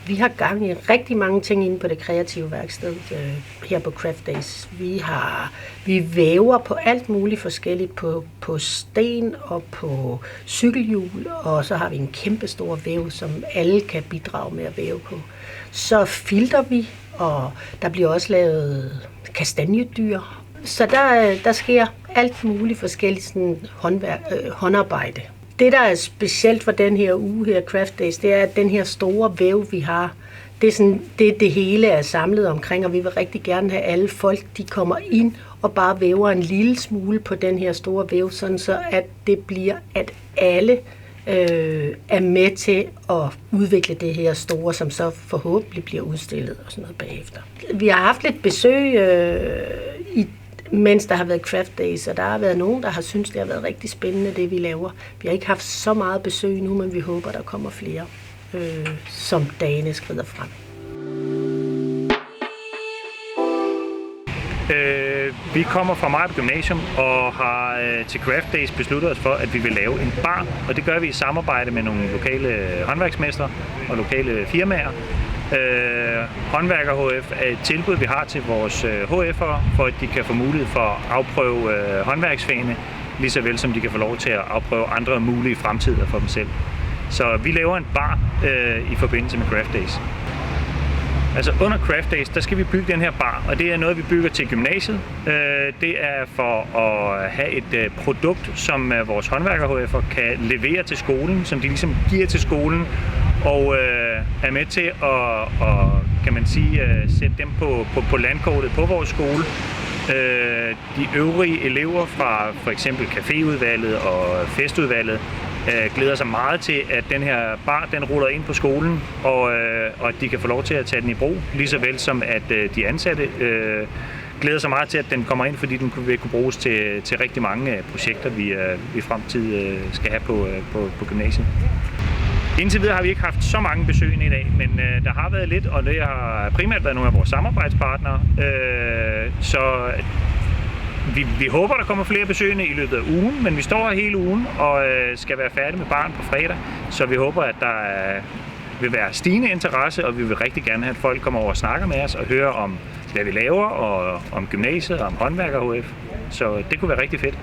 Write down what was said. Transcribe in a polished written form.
Vi har gang i rigtig mange ting inde på det kreative værksted her på Craft Days. Vi væver på alt muligt forskelligt, på sten og på cykelhjul, og så har vi en kæmpe stor væv, som alle kan bidrage med at væve på. Så filter vi, og der bliver også lavet kastanjedyr. Så der sker alt muligt forskelligt sådan håndarbejde. Det, der er specielt for den her uge her, Craft Days, det er, at den her store væv, vi har, det hele er samlet omkring, og vi vil rigtig gerne have alle folk, de kommer ind og bare væver en lille smule på den her store væv, sådan så at det bliver, at alle er med til at udvikle det her store, som så forhåbentlig bliver udstillet og sådan noget bagefter. Vi har haft lidt besøg mens der har været Craft Days, og der har været nogen, der har syntes, det har været rigtig spændende, det vi laver. Vi har ikke haft så meget besøg nu, men vi håber, der kommer flere, som dagene skrider frem. Vi kommer fra Maribo Gymnasium og har til Craft Days besluttet os for, at vi vil lave en bar, og det gør vi i samarbejde med nogle lokale håndværksmestre og lokale firmaer. Håndværker HF er et tilbud, vi har til vores HF'ere, for at de kan få mulighed for at afprøve håndværksfagene, lige så vel som de kan få lov til at afprøve andre mulige fremtider for dem selv. Så vi laver en bar i forbindelse med Craft Days. Altså under Craft Days, der skal vi bygge den her bar, og det er noget, vi bygger til gymnasiet. Det er for at have et produkt, som vores håndværker HF'er kan levere til skolen, som de ligesom giver til skolen, og er med til at kan man sige, sætte dem på landkortet på vores skole. De øvrige elever fra for eksempel caféudvalget og festudvalget glæder sig meget til, at den her bar den ruller ind på skolen, og at de kan få lov til at tage den i brug, lige så vel som at de ansatte glæder sig meget til, at den kommer ind, fordi den vil kunne bruges til rigtig mange projekter, vi i fremtiden skal have på gymnasiet. Indtil videre har vi ikke haft så mange besøgende i dag, men der har været lidt, og det har primært været nogle af vores samarbejdspartnere. Så vi håber, der kommer flere besøgende i løbet af ugen, men vi står her hele ugen og skal være færdige med baren på fredag. Så vi håber, at der vil være stigende interesse, og vi vil rigtig gerne have, at folk kommer over og snakker med os og hører om, hvad vi laver, og om gymnasiet og om håndværker HF. Så det kunne være rigtig fedt.